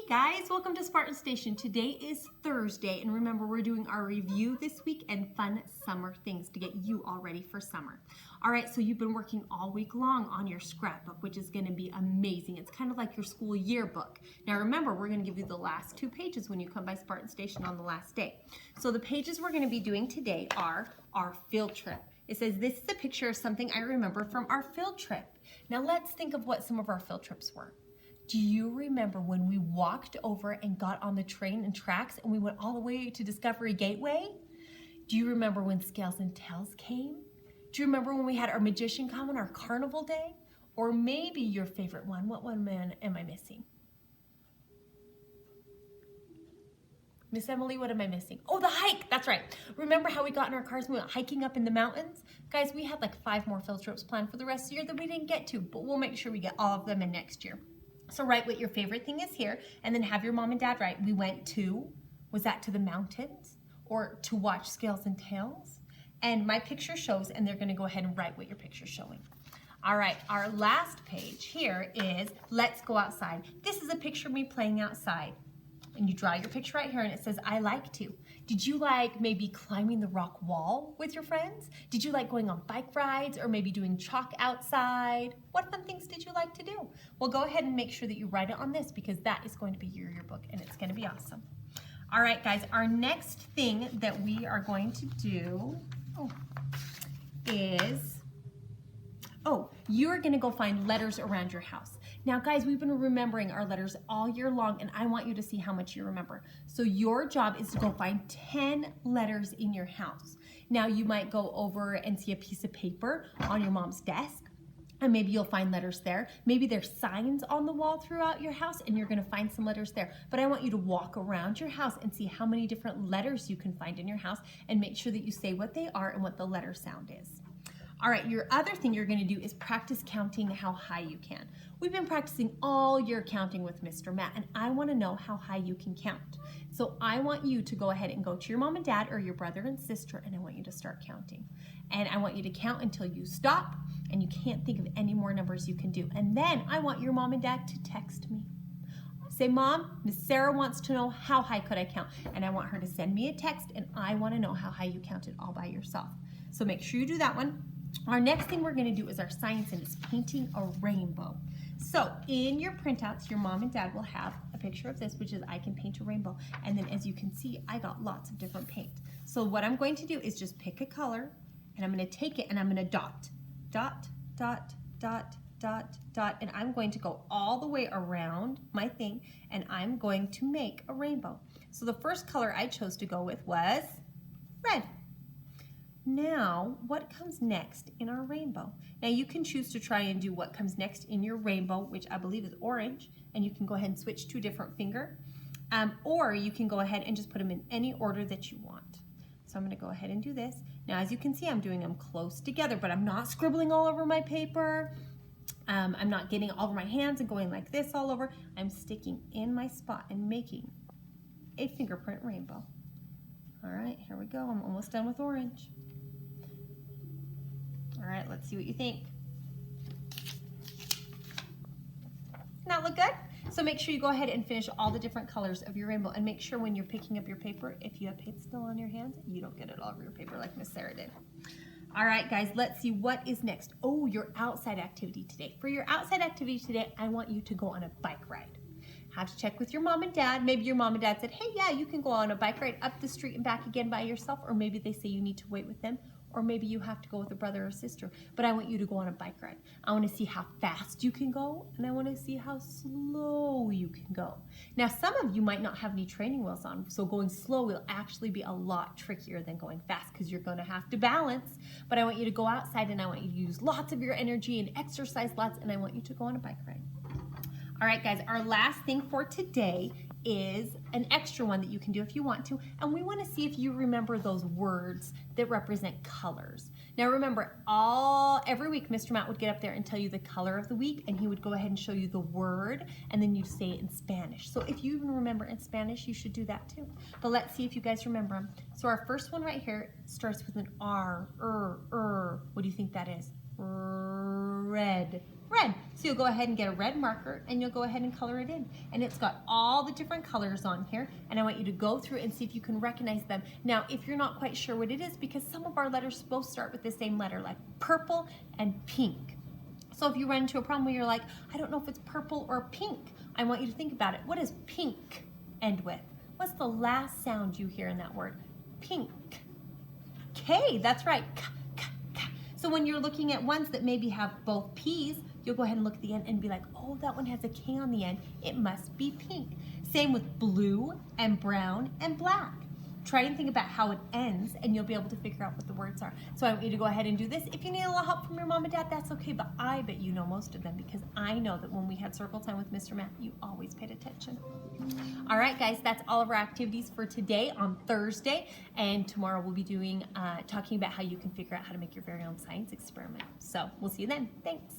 Guys, welcome to Spartan Station. Today is Thursday, and remember, we're doing our review this week and fun summer things to get you all ready for summer. All right, so you've been working all week long on your scrapbook, which is going to be amazing. It's kind of like your school yearbook. Now remember, we're going to give you the last 2 pages when you come by Spartan Station on the last day. So the pages we're going to be doing today are our field trip. It says, this is a picture of something I remember from our field trip. Now let's think of what some of our field trips were. Do you remember when we walked over and got on the train and tracks and we went all the way to Discovery Gateway? Do you remember when Scales and Tails came? Do you remember when we had our magician come on our carnival day? Or maybe your favorite one. What one am I missing? Miss Emily, what am I missing? Oh, the hike, that's right. Remember how we got in our cars and we went hiking up in the mountains? Guys, we had like 5 more field trips planned for the rest of the year that we didn't get to, but we'll make sure we get all of them in next year. So write what your favorite thing is here, and then have your mom and dad write, we went to, was that to the mountains? Or to watch Scales and Tails? And my picture shows, and they're gonna go ahead and write what your picture's showing. All right, our last page here is, let's go outside. This is a picture of me playing outside. And you draw your picture right here, and it says, I like to. Did you like maybe climbing the rock wall with your friends? Did you like going on bike rides or maybe doing chalk outside? What fun things did you like to do? Well, go ahead and make sure that you write it on this because that is going to be your yearbook and it's going to be awesome. All right, guys, our next thing that we are going to do is, you're going to go find letters around your house. Now, guys, we've been remembering our letters all year long, and I want you to see how much you remember. So your job is to go find 10 letters in your house. Now, you might go over and see a piece of paper on your mom's desk, and maybe you'll find letters there. Maybe there's signs on the wall throughout your house, and you're going to find some letters there. But I want you to walk around your house and see how many different letters you can find in your house, and make sure that you say what they are and what the letter sound is. All right, your other thing you're going to do is practice counting how high you can. We've been practicing all year counting with Mr. Matt, and I want to know how high you can count. So I want you to go ahead and go to your mom and dad or your brother and sister, and I want you to start counting. And I want you to count until you stop and you can't think of any more numbers you can do. And then I want your mom and dad to text me. Say, Mom, Miss Sarah wants to know how high could I count? And I want her to send me a text, and I want to know how high you counted all by yourself. So make sure you do that one. Our next thing we're going to do is our science, and it's painting a rainbow. So in your printouts, your mom and dad will have a picture of this, which is I can paint a rainbow. And then as you can see, I got lots of different paint. So what I'm going to do is just pick a color, and I'm going to take it and I'm going to dot, dot, dot, dot, dot, dot, and I'm going to go all the way around my thing, and I'm going to make a rainbow. So the first color I chose to go with was red. Now, what comes next in our rainbow? Now, you can choose to try and do what comes next in your rainbow, which I believe is orange, and you can go ahead and switch to a different finger, or you can go ahead and just put them in any order that you want. So I'm going to go ahead and do this. Now, as you can see, I'm doing them close together, but I'm not scribbling all over my paper. I'm not getting all over my hands and going like this all over. I'm sticking in my spot and making a fingerprint rainbow. All right, here we go. I'm almost done with orange. All right, let's see what you think. Doesn't that look good? So make sure you go ahead and finish all the different colors of your rainbow, and make sure when you're picking up your paper, if you have paint still on your hands, you don't get it all over your paper like Miss Sarah did. All right, guys, let's see what is next. Oh, your outside activity today. For your outside activity today, I want you to go on a bike ride. Have to check with your mom and dad. Maybe your mom and dad said, hey, yeah, you can go on a bike ride up the street and back again by yourself, or maybe they say you need to wait with them, or maybe you have to go with a brother or sister. But I want you to go on a bike ride. I want to see how fast you can go, and I want to see how slow you can go. Now, some of you might not have any training wheels on, so going slow will actually be a lot trickier than going fast because you're going to have to balance. But I want you to go outside, and I want you to use lots of your energy and exercise lots, and I want you to go on a bike ride. All right, guys, our last thing for today is an extra one that you can do if you want to, and we want to see if you remember those words that represent colors. Now remember, every week Mr. Matt would get up there and tell you the color of the week, and he would go ahead and show you the word, and then you'd say it in Spanish. So if you even remember in Spanish, you should do that too. But let's see if you guys remember them. So our first one right here starts with an R, What do you think that is? Red. red. So you'll go ahead and get a red marker and you'll go ahead and color it in. And it's got all the different colors on here, and I want you to go through and see if you can recognize them. Now, if you're not quite sure what it is, because some of our letters both start with the same letter, like purple and pink. So if you run into a problem where you're like, I don't know if it's purple or pink, I want you to think about it. What does pink end with? What's the last sound you hear in that word? Pink. K, that's right. K, k, k. So when you're looking at ones that maybe have both P's, you'll go ahead and look at the end and be like, oh, that one has a K on the end. It must be pink. Same with blue and brown and black. Try and think about how it ends, and you'll be able to figure out what the words are. So I want you to go ahead and do this. If you need a little help from your mom and dad, that's okay, but I bet you know most of them, because I know that when we had circle time with Mr. Matt, you always paid attention. All right, guys, that's all of our activities for today on Thursday, and tomorrow we'll be doing talking about how you can figure out how to make your very own science experiment. So we'll see you then. Thanks.